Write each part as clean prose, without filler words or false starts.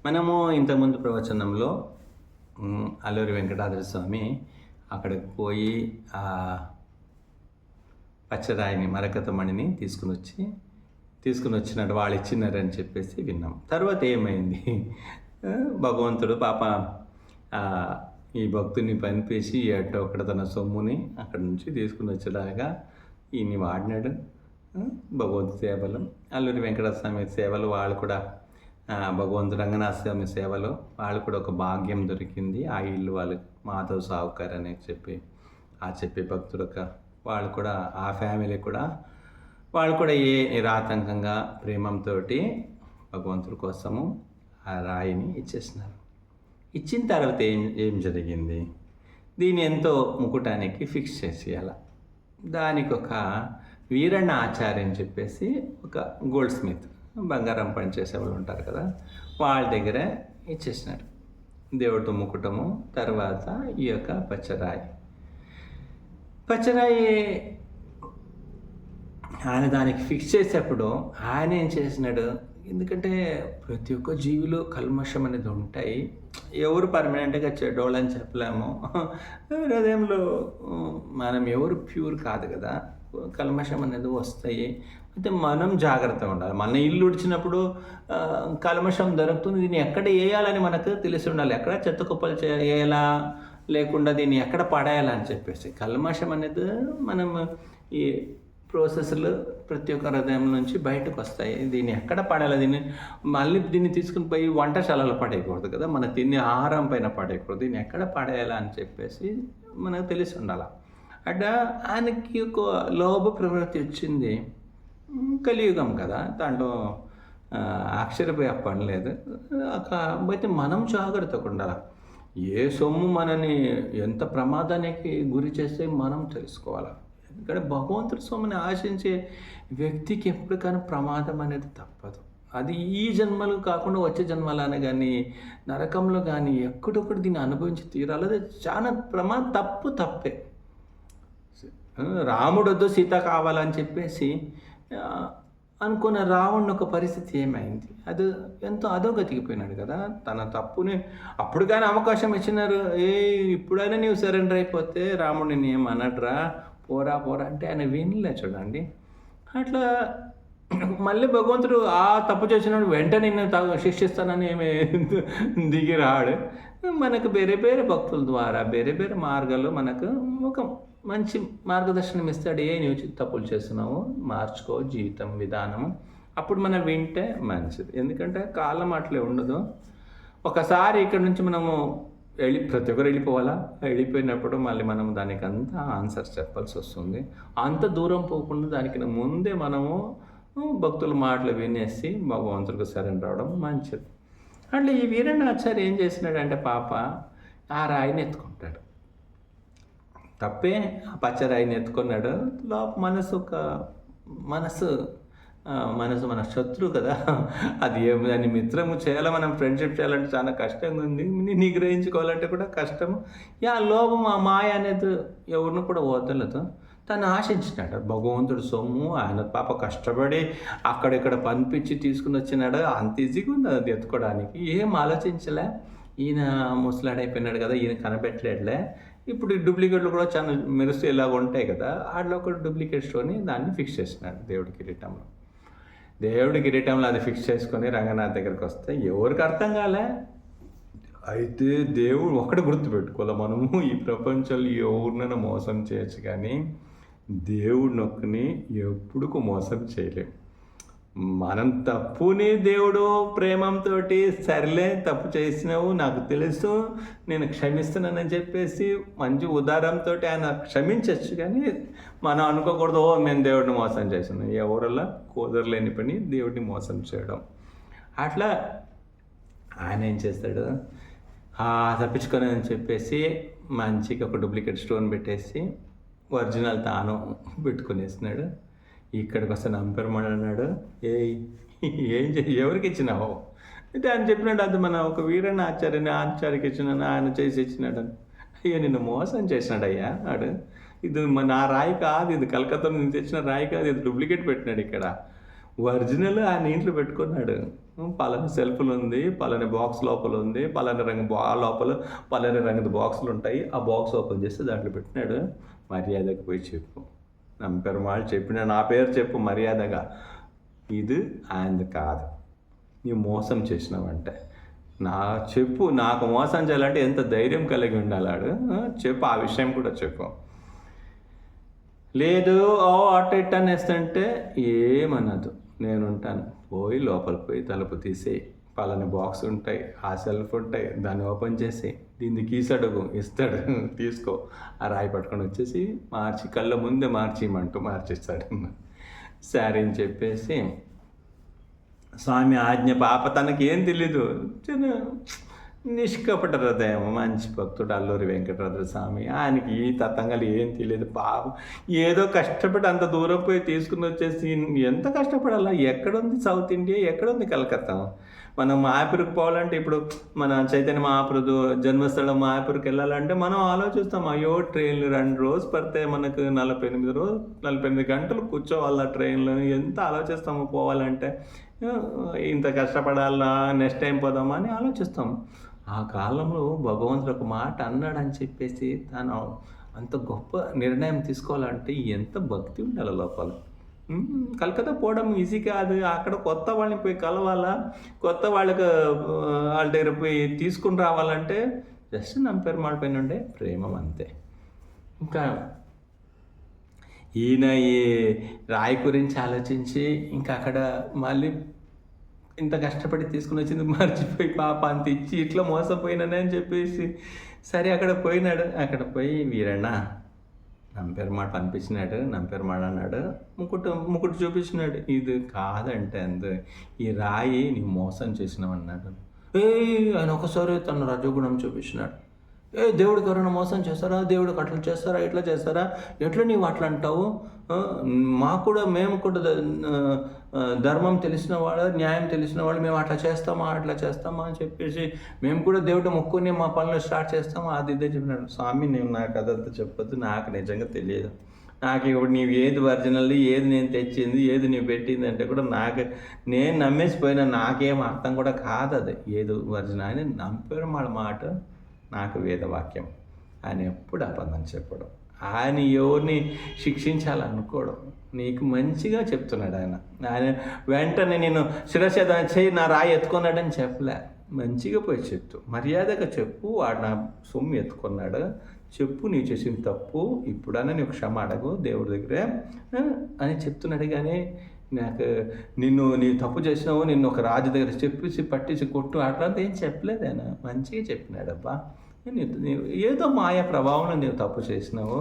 మనము ఇంతకుముందు ప్రవచనంలో అల్లూరి వెంకటాద్రి స్వామి అక్కడికి పోయి ఆ పచ్చరాయిని మరకత మణిని తీసుకుని వచ్చినాడు, వాళ్ళు ఇచ్చినారని చెప్పేసి విన్నాం. తర్వాత ఏమైంది? భగవంతుడు పాప ఈ భక్తుని పనిపేసి ఎట్టో ఒకటి తన సొమ్ముని అక్కడి నుంచి తీసుకుని వచ్చేలాగా ఈయన్ని వాడినాడు. భగవంతు సేవలు, అల్లూరి వెంకటస్వామి సేవలు, వాళ్ళు కూడా భగవంతు రంగనాథ స్వామి సేవలో వాళ్ళు కూడా ఒక భాగ్యం దొరికింది. ఆ ఇల్లు వాళ్ళకి మాధవ్ సావుకార్ అని చెప్పే భక్తుడు వాళ్ళు కూడా, ఆ ఫ్యామిలీ కూడా వాళ్ళు కూడా నిరాతంకంగా ప్రేమంతో భగవంతుడి కోసము ఆ రాయిని ఇచ్చేసినారు. ఇచ్చిన తర్వాత ఏం జరిగింది? దీన్ని ఎంతో ముకుటానికి ఫిక్స్ చేసేయాల. దానికి ఒక వీరಣ್ణ ఆచార్య అని చెప్పేసి ఒక గోల్డ్ స్మిత్, బంగారం పనిచేసే వాళ్ళు ఉంటారు కదా, వాళ్ళ దగ్గర ఇచ్చేసినారు దేవుడితో ముకుటము. తర్వాత ఈ యొక్క పచ్చరాయి ఆయన దానికి ఫిక్స్ చేసేప్పుడు ఆయన ఏం చేసినాడు? ఎందుకంటే ప్రతి ఒక్క జీవిలో కల్మషం అనేది ఉంటాయి, ఎవరు పర్మనెంట్గా చెడ్డోళ్ళని చెప్పలేము. హృదయంలో మనం ఎవరు ప్యూర్ కాదు కదా, కల్మషం అనేది వస్తాయి. అయితే మనం జాగ్రత్తగా ఉండాలి. మన ఇల్లు ఉడిచినప్పుడు కల్మషం దొరుకుతుంది, దీన్ని ఎక్కడ వేయాలని మనకు తెలిసి ఉండాలి. ఎక్కడ చెత్త కుప్పలు వేయాలా, లేకుండా దీన్ని ఎక్కడ పడేయాలని చెప్పేసి. కల్మషం అనేది మనం ఈ ప్రాసెస్లు ప్రతి ఒక్క హృదయం నుంచి బయటకు వస్తాయి. దీన్ని ఎక్కడ పడేయాలి, దీన్ని తీసుకుని పోయి వంటశాలలో పడేయకూడదు కదా, మన తినే ఆహారం పైన పడేయకూడదు, దీన్ని ఎక్కడ పడేయాలా అని చెప్పేసి మనకు తెలిసి ఉండాలి. అట్లా ఆయనకి ఒక లోభ ప్రవృత్తి వచ్చింది. కలియుగం కదా, దాంట్లో అక్షరపోయి పని లేదు. అయితే మనం జాగ్రత్తగా ఉండాలి. ఏ సొమ్ము మనని ఎంత ప్రమాదానికి గురి చేస్తే మనం తెలుసుకోవాలి. ఎందుకంటే భగవంతుడి సొమ్ముని ఆశించే వ్యక్తికి ఎప్పటికైనా ప్రమాదం అనేది తప్పదు. అది ఈ జన్మలు కాకుండా వచ్చే జన్మలానే కానీ, నరకంలో కానీ ఎక్కడొక్కటి దీన్ని అనుభవించి తీరాలి. అది చాలా తప్పే. రాముడు వద్దు సీత కావాలని చెప్పేసి అనుకున్న రావణుని ఒక పరిస్థితి ఏమైంది? అది ఎంతో అధోగతికి పోయినాడు కదా. తన తప్పుని అప్పుడు కానీ అవకాశం ఇచ్చినారు. ఇప్పుడైనా నీవు సరెండర్ అయిపోతే రాముడిని నేను ఏమనడ్రా, పోరా అంటే ఆయన వినలే. చూడండి, అట్లా మళ్ళీ భగవంతుడు ఆ తప్పు చేసినాడు వెంటనే నిన్ను శిక్షిస్తానని ఏమి దిగి రాడు. మనకు వేరే భక్తుల ద్వారా వేరే మార్గాల్లో మనకు ఒక మంచి మార్గదర్శనం ఇస్తాడు. నీవు తప్పులు చేస్తున్నావు, మార్చుకో జీవితం విధానము, అప్పుడు మనం వింటే మంచిది. ఎందుకంటే కాలం అట్లే ఉండదు. ఒకసారి ఇక్కడ నుంచి మనము ప్రతి ఒక్కరు వెళ్ళిపోవాలా, వెళ్ళిపోయినప్పుడు మళ్ళీ మనం దానికి అంతా ఆన్సర్ చెప్పాల్సి వస్తుంది. అంత దూరం పోకుండా దానికి ముందే మనము భక్తుల మాటలు వినేసి భగవంతుడికి సరెండర్ అవడం మంచిది. అట్లా ఈ వీరಣ್ణ ఆచార్య ఏం చేసినాడంటే పాప ఆ రాయిని ఎత్తుకుంటాడు. తప్పే, ఆ పచ్చరాయిని ఎత్తుకున్నాడు. మనసు మన శత్రువు కదా, అది దాన్ని మిత్రము చేయాలి, మనం ఫ్రెండ్షిప్ చేయాలంటే చాలా కష్టంగా ఉంది, నిగ్రహించుకోవాలంటే కూడా కష్టము. లోభం, ఆ మాయ అనేది ఎవరిని కూడా వదలదు. తను ఆశించినాడు భగవంతుడు సొమ్ము. ఆయన పాప కష్టపడి అక్కడిక్కడ పనిపించి తీసుకుని వచ్చినాడు. అంత ఈజీగా ఉంది అది ఎత్తుకోవడానికి. ఏం ఆలోచించలే. ఈయన ముసలాడైపోయినాడు కదా, ఈయన కనపెట్టలేడులే. ఇప్పుడు డూప్లికేట్లు కూడా చాలా మెరుస్తూ ఇలాగ ఉంటాయి కదా, వాటిలో ఒక డూప్లికేట్ స్టోని దాన్ని ఫిక్స్ చేసినాడు దేవుడి కిరీటంలో అది ఫిక్స్ చేసుకొని రంగనాథ్ దగ్గరికి వస్తే ఎవరికి అర్థం కాలే. అయితే దేవుడు ఒకటి గుర్తుపెట్టుకోవాలి, మనము ఈ ప్రపంచంలో ఎవరినైనా మోసం చేయొచ్చు కానీ దేవుడిని ఒక్కని ఎప్పుడుకు మోసం చేయలేము. మనం తప్పుని దేవుడు ప్రేమంతో సర్లే తప్పు చేసినావు, నాకు తెలుసు, నేను క్షమిస్తున్నానని చెప్పేసి మంచి ఉదారంతో ఆయన క్షమించవచ్చు. కానీ మనం అనుకోకూడదు మేము దేవుడిని మోసం చేస్తున్నాం. ఎవరిలా కుదరలేని పని దేవుడిని మోసం చేయడం. అట్లా ఆయన ఏం చేస్తాడు, తప్పించుకొని అని చెప్పేసి మంచిగా ఒక డూప్లికేట్ స్టోన్ పెట్టేసి ఒరిజినల్ తాను పెట్టుకునేసినాడు. ఇక్కడికి వస్తే నంపరమని అన్నాడు. ఎవరికి ఇచ్చినావు అంటే ఆయన చెప్పినాడు, అది మన ఒక వీరಣ್ణ ఆచార్యకి ఇచ్చినాను, ఆయన చేసి ఇచ్చినాడు అని. అయ్యా నిన్ను మోసం చేసినాడు అయ్యా నాడు. ఇది నా రాయి కాదు, ఇది కలకత్తా నుంచి తెచ్చిన రాయి కాదు, ఇది డూప్లికేట్ పెట్టినాడు ఇక్కడ. ఒరిజినల్ ఆయన ఇంట్లో పెట్టుకున్నాడు. పలానా సెల్ఫ్‌లో ఉంది, పలానా బాక్స్ లోపల ఉంది, పలానా రంగు లోపల పలానా రంగుది బాక్సులు ఉంటాయి. ఆ బాక్స్ ఓపెన్ చేస్తే దాంట్లో పెట్టినాడు. మర్యాదగా పోయి చెప్పు. నా పెరుమాళ్ చెప్పిన నా పేరు చెప్పు మర్యాదగా. ఇది ఆయనది కాదు. నీవు మోసం చేసినావంటే చెప్పు. నాకు మోసం చేయాలంటే ఎంత ధైర్యం కలిగి ఉండాలాడు. చెప్పు, ఆ విషయం కూడా చెప్పు. లేదు అట్ట ఇట్ట అనేస్తుంటే ఏమన్నదు. నేనుంటాను. పోయి లోపలికి పోయి తలుపు తీసేయి. పలానా బాక్స్ ఉంటాయి, ఆ సెల్ఫ్ ఉంటాయి, దాన్ని ఓపెన్ చేసి దీన్ని కీస్ అడుగు, ఇస్తాడు. తీసుకో. ఆ రాయి పట్టుకొని వచ్చేసి మార్చి కళ్ళ ముందే మార్చిస్తాడు. సరే అని చెప్పేసి స్వామి ఆజ్ఞ. పాప తనకేం తెలీదు. చిన్న నిష్కపట హృదయం, మంచి భక్తుడు అల్లూరి వెంకటరమణ స్వామి. ఆయనకి ఈ తతంగాలు ఏం తెలియదు. పాపం ఏదో కష్టపడి అంత దూరం పోయి తీసుకుని వచ్చేసి ఎంత కష్టపడాలా? ఎక్కడుంది సౌత్ ఇండియా, ఎక్కడుంది కలకత్తా? మనం మాయాపూర్కి పోవాలంటే ఇప్పుడు మన చైతన్య మహాప్రభు జన్మస్థలం మాయాపూర్కి వెళ్ళాలంటే మనం ఆలోచిస్తాం, అయ్యో ట్రైన్లు 2 రోజులు పడితే మనకు 48 గంటలు కూర్చోవాలా ట్రైన్లో. ఎంత ఆలోచిస్తాము పోవాలంటే. ఇంత కష్టపడాలా, నెక్స్ట్ టైం పోదామా అని ఆలోచిస్తాం. ఆ కాలంలో భగవంతుడు ఒక మాట అన్నాడని చెప్పేసి తను అంత గొప్ప నిర్ణయం తీసుకోవాలంటే ఎంత భక్తి ఉండాలి లోపల. కలకత్తా పోవడం ఈజీ కాదు. అక్కడ కొత్త వాళ్ళని పోయి కలవాలా, కొత్త వాళ్ళకి వాళ్ళ దగ్గర పోయి తీసుకుని రావాలంటే జస్ట్ నా పెరుమాళ్ పైన ఉండే ప్రేమ అంతే. ఇంకా ఈయన ఈ రాయి గురించి ఆలోచించి ఇంకా అక్కడ మళ్ళీ ఇంత కష్టపడి తీసుకుని వచ్చింది మర్చిపోయి పాప అంత ఇచ్చి ఇట్లా మోసపోయినానే అని చెప్పేసి సరే అక్కడ పోయినాడు. అక్కడ పోయి వీరಣ್ణ నంపెరుమాళ్ పంపించినాడు. నంపెరుమాళ్ అన్నాడు, ముకుడు చూపించినాడు. ఇది కాదంటే ఈ రాయి నీవు మోసం చేసినావు అన్నాడు. ఆయన ఒకసారి తన రజోగుణం చూపించినాడు. దేవుడికి ఎవరైనా మోసం చేస్తారా? దేవుడికి అట్లా చేస్తారా, ఇట్లా చేస్తారా? ఎట్లా నీవు అట్లా అంటావు? మేము కూడా ధర్మం తెలిసిన వాళ్ళు, న్యాయం తెలిసిన వాళ్ళు, మేము అట్లా చేస్తామా అని చెప్పేసి మేము కూడా దేవుడు మొక్కుని మా పనులు స్టార్ట్ చేస్తామా, అది ఇదే చెప్పినాడు. స్వామి నేను నాకు అదంతా చెప్పొద్దు, నాకు నిజంగా తెలియదు. నాకు ఇప్పుడు నీవు ఏది ఒరిజినల్, ఏది నేను తెచ్చింది, ఏది నీవు పెట్టింది అంటే కూడా నేను నమ్మేసిపోయినా, నాకేం అర్థం కూడా కాదు అది ఏది ఒరిజినల్ అని. నంపెరుమాళ్ మాట నాకు వేదవాక్యం. ఆయన ఎప్పుడు అబద్ధం చెప్పడం, ఆయన ఎవరిని శిక్షించాలనుకోవడం, నీకు మంచిగా చెప్తున్నాడు ఆయన. వెంటనే నేను శిరసేద చేయి నా రాయి ఎత్తుకున్నాడని చెప్పలే. మంచిగా పోయి చెప్తూ మర్యాదగా చెప్పు, వాడు నా సొమ్ము ఎత్తుకున్నాడు, చెప్పు నీవు చేసిన తప్పు, ఇప్పుడన్నా నీకు క్షమ అడగు దేవుడి దగ్గరే అని చెప్తున్నాడు. కానీ నీవు తప్పు చేసినావు, నిన్ను ఒక రాజు దగ్గర చెప్పేసి పట్టించి కొట్టు అట్లాంటి ఏం చెప్పలేదు ఆయన. మంచిగా చెప్పినాడబ్బా. ఏదో మాయా ప్రభావంలో నీవు తప్పు చేసినావు,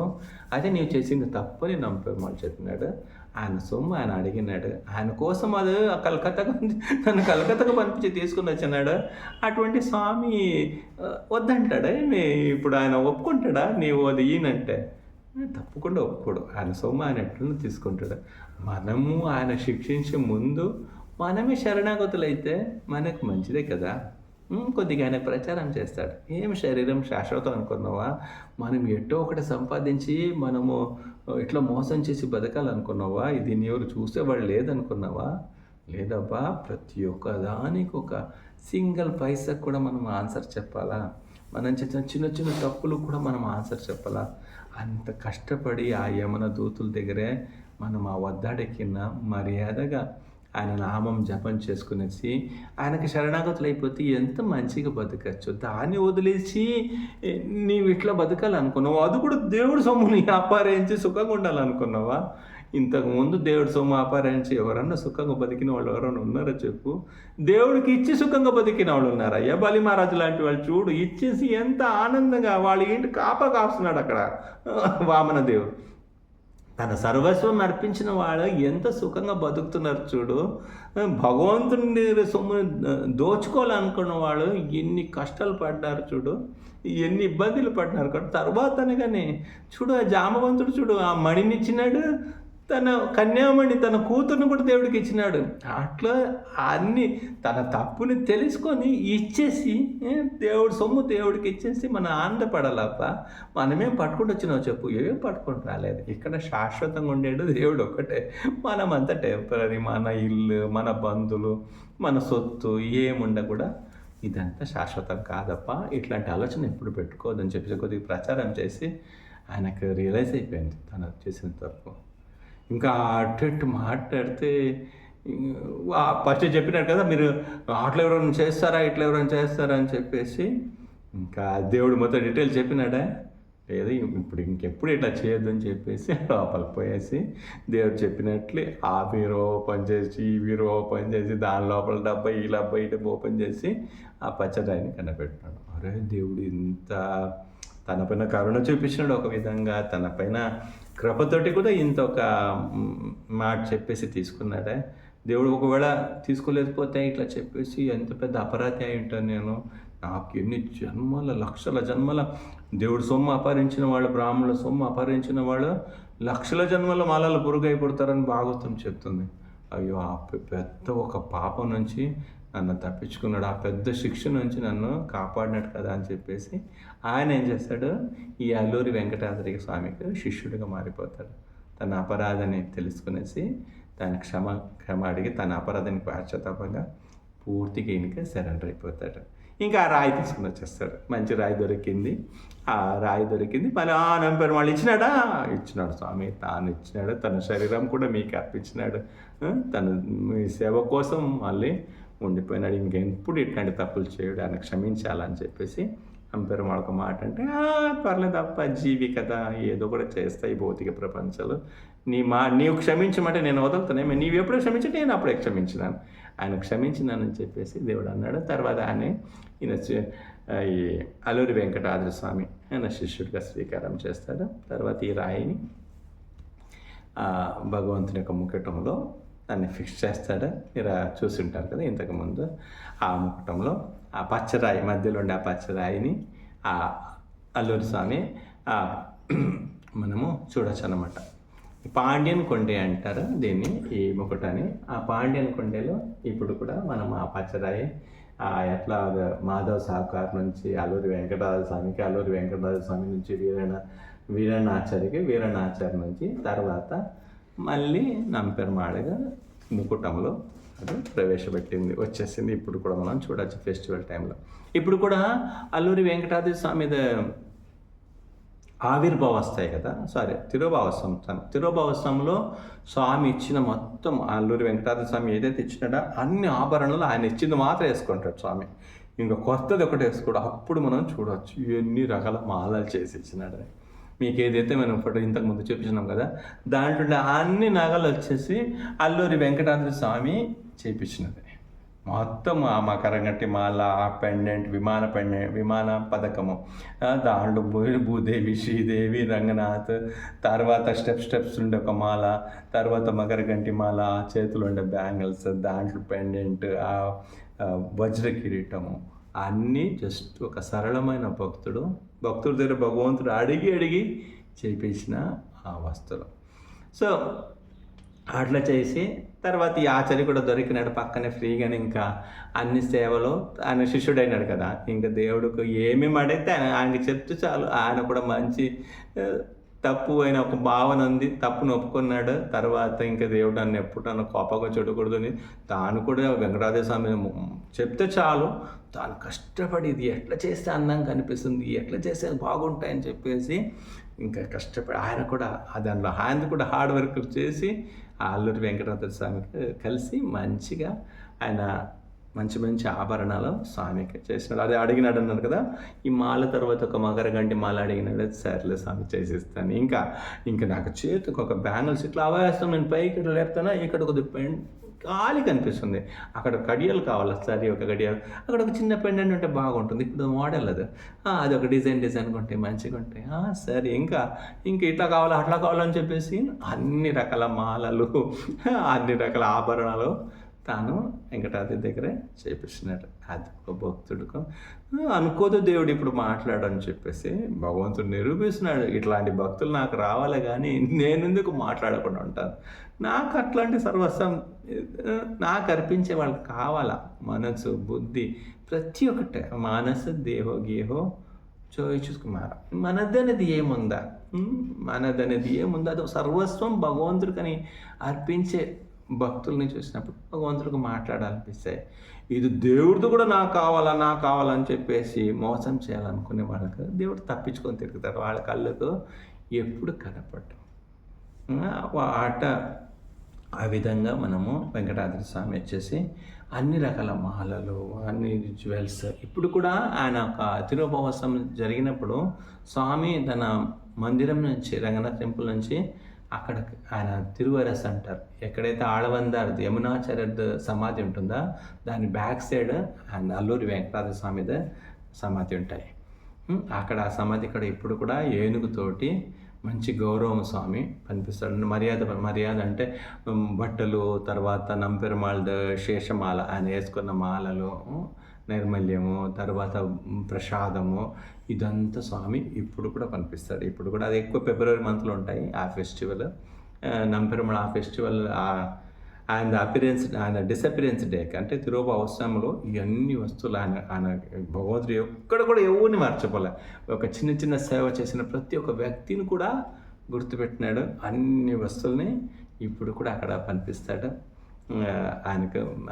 అదే నీవు చేసింది తప్పు అని నంపెరుమాళ్ చెప్పినాడు. ఆయన సొమ్ము ఆయన అడిగినాడు. ఆయన కోసం అది నన్ను కలకత్తాకు పంపించి తీసుకుని వచ్చినాడు. అటువంటి స్వామి వద్దంటాడా? ఇప్పుడు ఆయన ఒప్పుకుంటాడా నీవు అది ఈయనంటే? తప్పకుండా ఒప్పుకోడు. ఆయన సొమ్ము ఆయన ఎట్లనో తీసుకుంటాడు. మనము ఆయన శిక్షించే ముందు మనమే శరణాగతులైతే మనకు మంచిదే కదా. కొద్దిగా ఆయన ప్రచారం చేస్తాడు. ఏం శరీరం శాశ్వతం అనుకున్నావా? మనం ఎట్టో ఒకటి సంపాదించి మనము ఇట్లా మోసం చేసి బతకాలనుకున్నావా? ఇది ఎవరు చూసేవాళ్ళు లేదనుకున్నావా? లేదబ్బా, ప్రతి ఒక్క దానికి ఒక సింగిల్ పైసకు కూడా మనం ఆన్సర్ చెప్పాలా? మనం చేసిన చిన్న చిన్న తప్పులు కూడా మనం ఆన్సర్ చెప్పాలా? అంత కష్టపడి ఆ యమన దూతుల దగ్గరే మనం ఆ వద్దాడెక్కిన మర్యాదగా ఆయన నామం జపం చేసుకునేసి ఆయనకి శరణాగతులు అయిపోతే ఎంత మంచిగా బతకచ్చు. దాన్ని వదిలేసి నీవు ఇట్లా బతకాలనుకున్నావు, అది కూడా దేవుడి సొమ్ముని అపారించి సుఖంగా ఉండాలనుకున్నావా? ఇంతకుముందు దేవుడి సొమ్ము అపారించి ఎవరన్నా సుఖంగా బతికిన వాళ్ళు ఎవరన్నా ఉన్నారో చెప్పు. దేవుడికి ఇచ్చి సుఖంగా బతికిన వాళ్ళు ఉన్నారా? బలి మహారాజు లాంటి వాళ్ళు చూడు, ఇచ్చేసి ఎంత ఆనందంగా వాళ్ళ ఇంటి కాస్తున్నాడు అక్కడ వామనదేవుడు. తన సర్వస్వం అర్పించిన వాళ్ళు ఎంత సుఖంగా బతుకుతున్నారు చూడు. భగవంతుని సొమ్ముని దోచుకోవాలనుకున్న వాళ్ళు ఎన్ని కష్టాలు పడ్డారు చూడు, ఎన్ని ఇబ్బందులు పడినారు. కానీ తర్వాత అనగానే చూడు, ఆ జామవంతుడు చూడు, ఆ మణినిచ్చినాడు, తన కన్యామణి తన కూతుర్ని కూడా దేవుడికి ఇచ్చినాడు. అట్లా అన్నీ తన తప్పుని తెలుసుకొని ఇచ్చేసి దేవుడి సొమ్ము దేవుడికి ఇచ్చేసి మన ఆనందపడాలప్ప. మనమేం పట్టుకుంటూ వచ్చినావు చెప్పు? ఏం పట్టుకొని రాలేదు. ఇక్కడ శాశ్వతంగా ఉండేది దేవుడు ఒక్కటే. మనమంతా టెంపరరీ. మన ఇల్లు, మన బంధువులు, మన సొత్తు ఏముండ కూడా ఇదంతా శాశ్వతం కాదప్ప. ఇట్లాంటి ఆలోచన ఎప్పుడు పెట్టుకోవద్దని చెప్పేసి కొద్దిగా ప్రచారం చేసి ఆయనకు రియలైజ్ అయిపోయింది తను చేసిన తప్పు. ఇంకా అటు మాట్లాడితే ఫస్ట్ చెప్పినాడు కదా, మీరు అట్లా ఎవరైనా చేస్తారా, ఇట్లా ఎవరైనా చేస్తారా అని చెప్పేసి ఇంకా దేవుడు మొత్తం డీటెయిల్ చెప్పినాడా? లేదు, ఇప్పుడు ఇంకెప్పుడు ఇట్లా చేయొద్దు అని చెప్పేసి లోపలికి పోయేసి దేవుడు చెప్పినట్లు ఆ బీరో ఓపెన్ చేసి ఈ బీరో ఓపెన్ చేసి దాని లోపల డబ్బా ఈ డబ్బా ఈ డబ్బా ఓపెన్ చేసి ఆ పచ్చడాయిని కనిపెట్టినాడు. అరే దేవుడు ఇంత తన పైన కరుణ చూపించినాడు, ఒక విధంగా తన పైన కృపతోటి కూడా ఇంత ఒక మాట చెప్పేసి తీసుకున్నాడే. దేవుడు ఒకవేళ తీసుకోలేకపోతే ఇట్లా చెప్పేసి ఎంత పెద్ద అపరాధి అయి ఉంటాను నేను, నాకు ఎన్ని జన్మల లక్షల జన్మల దేవుడు సొమ్ము అపహరించిన వాళ్ళు, బ్రాహ్మణుల సొమ్ము అపహరించిన వాళ్ళు లక్షల జన్మల మాలలు పురుగై పుడతారని భాగవతం చెప్తుంది. అయ్యో ఆ పెద్ద ఒక పాపం నుంచి నన్ను తప్పించుకున్నాడు, ఆ పెద్ద శిక్ష నుంచి నన్ను కాపాడినట్టు కదా అని చెప్పేసి ఆయన ఏం చేస్తాడు, ఈ అల్లూరి వెంకటాద్రి స్వామికి శిష్యుడిగా మారిపోతాడు. తన అపరాధాన్ని తెలుసుకునేసి తన క్షమ అడిగి తన అపరాధానికి పాశ్చాత్తాపంగా పూర్తిగా ఈయనకి సరెండర్ అయిపోతాడు. ఇంకా ఆ రాయి తీసుకుని వచ్చేస్తాడు. మంచి రాయి దొరికింది, ఆ రాయి దొరికింది. మళ్ళీ నంపారు, వాళ్ళు ఇచ్చినాడా? ఇచ్చినాడు స్వామి, తాను ఇచ్చినాడు, తన శరీరం కూడా మీకు అర్పించినాడు, తన మీ సేవ కోసం మళ్ళీ ఉండిపోయినాడు, ఇంకెప్పుడు ఇట్లాంటి తప్పులు చేయడు, ఆయన క్షమించాలని చెప్పేసి అంపెరుమాళ్ ఒక మాట అంటే, పర్లేదు అప్ప, జీవి కదా, ఏదో కూడా చేస్తాయి భౌతిక ప్రపంచాలు, నీవు క్షమించమంటే నేను వదులుతానేమో, నీవు ఎప్పుడో క్షమించంటే నేను అప్పుడే క్షమించినాను, ఆయన క్షమించినానని చెప్పేసి దేవుడు అన్నాడు. తర్వాత ఈయన ఈ అల్లూరి వెంకటాద్రి స్వామి ఆయన శిష్యుడిగా స్వీకారం చేస్తాడు. తర్వాత ఈ రాయిని భగవంతుని యొక్క ముకుటంలో దాన్ని ఫిక్స్ చేస్తాడు. మీరు చూసి ఉంటారు కదా ఇంతకుముందు, ఆ ముకుటంలో ఆ పచ్చరాయి మధ్యలో ఉండే ఆ పచ్చరాయిని ఆ అల్లూరి స్వామి మనము చూడొచ్చు అన్నమాట. పాండ్యన్ కొండే అంటారు దీన్ని, ఈ ముకుటాన్ని. ఆ పాండ్యన్ కొండేలో ఇప్పుడు కూడా మనం ఆ పచ్చరాయి ఎట్లా మాధవ్ సాహుకార్ నుంచి అల్లూరి వెంకటాద్రి స్వామికి, అల్లూరి వెంకటాద్రి స్వామి నుంచి వీరన్నాచారికి, వీరన్నాచారి నుంచి తర్వాత మళ్ళీ నంపెరుమాళగా ముకుటంలో అది ప్రవేశపెట్టింది, వచ్చేసింది. ఇప్పుడు కూడా మనం చూడవచ్చు ఫెస్టివల్ టైంలో. ఇప్పుడు కూడా అల్లూరి వెంకటాద్రి స్వామి ఆవిర్భావం వస్తాయి కదా, తిరుభావస్తంలో స్వామి ఇచ్చిన మొత్తం అల్లూరి వెంకటాద్రి స్వామి ఏదైతే ఇచ్చినాడో అన్ని ఆభరణలు ఆయన ఇచ్చింది మాత్రం వేసుకుంటాడు స్వామి, ఇంకా కొత్తది ఒకటి వేసుకోవడం. అప్పుడు మనం చూడవచ్చు ఎన్ని రకాల మాలలు చేసి ఇచ్చినాడు. మీకు ఏదైతే మనం ఫోటో ఇంతకుముందు చూపించినాం కదా, దాంట్లో అన్ని నగలు వచ్చేసి అల్లూరి వెంకటాద్రి స్వామి చేపించినది మొత్తం. ఆ మకరంగట్టి మాల, ఆ పెండెంట్, విమాన పథకము, దాంట్లో భూదేవి, శ్రీదేవి, రంగనాథ్, తర్వాత స్టెప్స్ ఉండే ఒక మాల, తర్వాత మకరగంటి మాల, చేతులు ఉండే బ్యాంగిల్స్, దాంట్లో పెండెంట్, ఆ వజ్ర కిరీటము, అన్నీ జస్ట్ ఒక సరళమైన భక్తుడు దగ్గర భగవంతుడు అడిగి చేపించిన ఆ వస్తువులు. సో అట్లా చేసి తర్వాత ఈ ఆచార్య కూడా దొరికినాడు పక్కనే ఫ్రీగానే. ఇంకా అన్ని సేవలు ఆయన శిష్యుడైనాడు కదా, ఇంకా దేవుడికి ఏమేమి అడిగితే ఆయనకి చెప్తే చాలు. ఆయన కూడా మంచి తప్పు అయిన ఒక భావన ఉంది, తప్పును ఒప్పుకున్నాడు. తర్వాత ఇంకా దేవుడు నన్ను ఎప్పుడు నన్ను కోపంగా చూడకూడదు అని తాను కూడా వెంకటాద్రి స్వామి చెప్తే చాలు, తాను కష్టపడి ఇది ఎట్లా చేస్తే అందంగా కనిపిస్తుంది, ఎట్లా చేస్తే బాగుంటాయని చెప్పేసి ఇంకా కష్టపడి ఆయన కూడా దాంట్లో ఆయన కూడా హార్డ్ వర్క్ చేసి ఆ అల్లూరి వెంకటాద్రి స్వామికి కలిసి మంచిగా ఆయన మంచి ఆభరణాలు స్వామికి చేసినాడు. అదే అడిగినాడు అన్నారు కదా, ఈ మాల తర్వాత ఒక మకరగంటి మాల అడిగినాడు. సర్లే స్వామి చేసిస్తాను. ఇంకా నాకు చేతికి ఒక బ్యాంగిల్స్ ఇట్లా అవేస్తాం, నేను పైకి ఇట్లా లేపుతానా, ఇక్కడ కొద్దిగా ఖాళీ కనిపిస్తుంది, అక్కడ కడియాలు కావాలి, సరే ఒక కడియాలు, అక్కడ ఒక చిన్న పెండెంట్ ఉంటే బాగుంటుంది, ఇప్పుడు మోడల్ అది ఒక డిజైన్ కొంటే మంచిగా ఉంటాయి, సరే ఇంకా ఇట్లా కావాలి అట్లా కావాలని చెప్పేసి అన్ని రకాల మాలలు, అన్ని రకాల ఆభరణాలు తాను వెంకటాద్రి దగ్గరే చేపిస్తున్నాడు. అది ఒక భక్తుడికి అనుకోదు దేవుడు ఇప్పుడు మాట్లాడని చెప్పేసి భగవంతుడు నిరూపిస్తున్నాడు. ఇట్లాంటి భక్తులు నాకు రావాలి కానీ నేనెందుకు మాట్లాడకుండా ఉంటాను. నాకు అట్లాంటి సర్వస్వం నాకు అర్పించే వాళ్ళకి కావాలా. మనసు, బుద్ధి ప్రతి ఒక్కటే మానస దేహో గేహో చూసుకుమార. మనదనేది ఏముందా? మనదనేది ఏముందా? అది సర్వస్వం భగవంతుడికని అర్పించే భక్తుల్ని చూసినప్పుడు భగవంతుడికి మాట్లాడాలనిపిస్తాయి. ఇది దేవుడితో కూడా నాకు కావాలని చెప్పేసి మోసం చేయాలనుకునే వాళ్ళకి దేవుడు తప్పించుకొని తిరుగుతారు. వాళ్ళ కళ్ళకు ఎప్పుడు కనపడ్డం ఆట. ఆ విధంగా మనము వెంకటాద్రి స్వామి వచ్చేసి అన్ని రకాల మాలలు, అన్ని జ్యువెల్స్. ఇప్పుడు కూడా ఆయన ఒక తిరుపవసం జరిగినప్పుడు స్వామి తన మందిరం నుంచి, రంగనాథ్ టెంపుల్ నుంచి అక్కడ ఆయన తిరువరస్ అంటారు. ఎక్కడైతే ఆళవందార్ యమునాచార్య సమాధి ఉంటుందో దాని బ్యాక్ సైడ్ ఆయన అల్లూరి వెంకటాద్రి స్వామిది సమాధి ఉంటాయి. అక్కడ ఆ సమాధి ఇక్కడ ఇప్పుడు కూడా ఏనుగుతోటి మంచి గౌరవం స్వామి కనిపిస్తాడు. మర్యాద అంటే బట్టలు, తర్వాత నంపెరుమాళ్ళ శేషమాల, ఆయన వేసుకున్న మాలలు, నైర్మల్యము, తర్వాత ప్రసాదము, ఇదంతా స్వామి ఇప్పుడు కూడా కనిపిస్తాడు. ఇప్పుడు కూడా అది ఎక్కువ ఫిబ్రవరి మంత్లో ఉంటాయి ఆ ఫెస్టివల్. నంపెరుమాళ ఆ ఫెస్టివల్ ఆయన డిసపిరెన్స్ డేకి అంటే తిరుపవసంలో ఇవన్నీ వస్తువులు ఆయన భగవంతుడు ఎక్కడ కూడా ఎవరిని మర్చిపోలే. ఒక చిన్న సేవ చేసిన ప్రతి ఒక్క వ్యక్తిని కూడా గుర్తుపెట్టినాడు. అన్ని వస్తువుల్ని ఇప్పుడు కూడా అక్కడ కనిపిస్తాడు.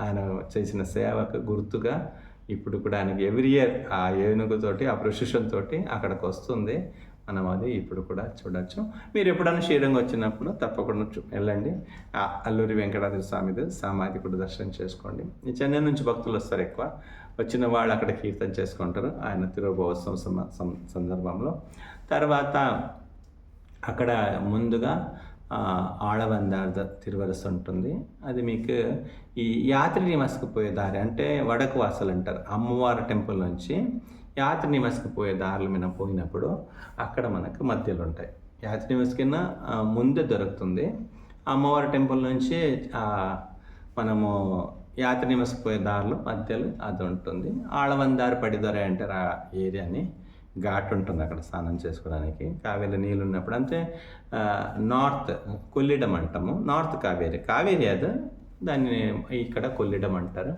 ఆయన చేసిన సేవకు గుర్తుగా ఇప్పుడు కూడా ఆయనకి ఎవ్రీ ఇయర్ ఆ ఏనుగుతోటి, ఆ ప్రొసెషన్ తోటి అక్కడికి వస్తుంది. మనం అది ఇప్పుడు కూడా చూడవచ్చు. మీరు ఎప్పుడైనా శ్రీరంగం వచ్చినప్పుడు తప్పకుండా వెళ్ళండి. అల్లూరి వెంకటాద్రి స్వామిది సమాధి కూడా దర్శనం చేసుకోండి. ఈ చెన్నై నుంచి భక్తులు వస్తారు ఎక్కువ. వచ్చిన వాళ్ళు అక్కడ కీర్తన చేసుకుంటారు ఆయన తిరుపవోత్సవం సందర్భంలో. తర్వాత అక్కడ ముందుగా ఆళవందార్ద తిరువరస ఉంటుంది. అది మీకు ఈ యాత్రి నివాసకు పోయే దారి అంటే వడకు వాసలు అంటారు. అమ్మవారి టెంపుల్ నుంచి యాత్రి నివాసకు పోయే దారుల మీద పోయినప్పుడు అక్కడ మనకు మధ్యలో ఉంటాయి. యాత్రి నివాస్ కింద ముందే దొరుకుతుంది. అమ్మవారి టెంపుల్ నుంచి మనము యాత్రి నివాసకు పోయే దారిలో మధ్యలో అది ఉంటుంది. ఆళవందారు పడిదొర అంటారు ఆ ఏరియాని. ఘాట్ ఉంటుంది అక్కడ స్నానం చేసుకోవడానికి. కావేరి నీళ్ళు ఉన్నప్పుడు అంటే నార్త్ కొల్లిడం అంటాము. నార్త్ కావేరి అది, దాన్ని ఇక్కడ కొల్లిడం అంటారు.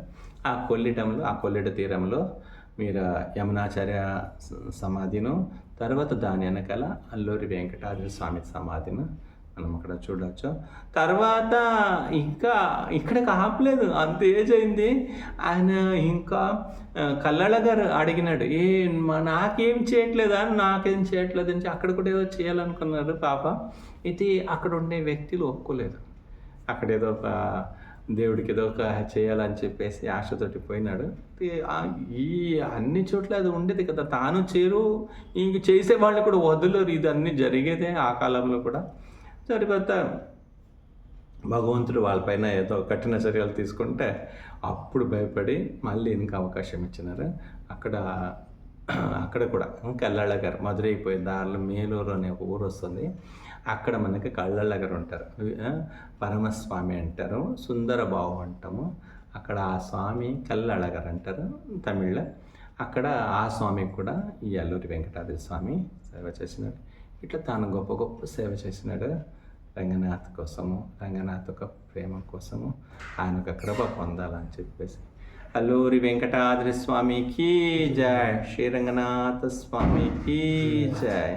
ఆ కొల్లిడంలో, ఆ కొల్లిడ తీరంలో మీరు యమునాచార్య సమాధిను, తర్వాత దాని వెనకాల అల్లూరి వెంకటాద్రి స్వామి సమాధిను మనం అక్కడ చూడవచ్చు. తర్వాత ఇంకా ఇక్కడికి ఆపలేదు, అంత ఏజ్ అయింది. ఆయన ఇంకా కల్లాళ్ళ గారు అడిగినాడు, నాకేం చేయట్లేదా, నాకేం చేయట్లేదు అని. అక్కడ కూడా ఏదో చేయాలనుకున్నారు పాప. ఇది అక్కడ ఉండే వ్యక్తులు ఒప్పుకోలేదు. అక్కడ ఏదో ఒక దేవుడికి ఏదో ఒక చేయాలని చెప్పేసి ఆశతోటి పోయినాడు. ఈ అన్ని చోట్ల అది ఉండేది కదా, తాను ఇంక చేసే వాళ్ళు కూడా వదలరు. ఇది అన్నీ జరిగేదే ఆ కాలంలో కూడా. తర్వాత భగవంతుడు వాళ్ళపైన ఏదో కఠిన చర్యలు తీసుకుంటే అప్పుడు భయపడి మళ్ళీ ఇంకా అవకాశం ఇచ్చినారు. అక్కడ కూడా కల్లాళ్ళ గారు మధురై పోయే దారిలో మేలూరు అనే ఒక ఊరు వస్తుంది. అక్కడ మనకి కళ్ళళ్ళ గారు ఉంటారు. పరమస్వామి అంటారు, సుందరబాబు అంటాము. అక్కడ ఆ స్వామి కళ్ళళ్ళ గారు అంటారు తమిళ్లో. అక్కడ ఆ స్వామికి కూడా ఈ అల్లూరి వెంకటాద్రి స్వామి సేవ చేసినాడు. ఇట్లా తాను గొప్ప గొప్ప సేవ చేసినాడు రంగనాథ్ కోసము, రంగనాథ్ ఒక ప్రేమ కోసము, ఆయన ఒక కృప పొందాలని చెప్పేసి. అల్లూరి వెంకటాద్రి స్వామికి జై, శ్రీ రంగనాథ స్వామికి జై.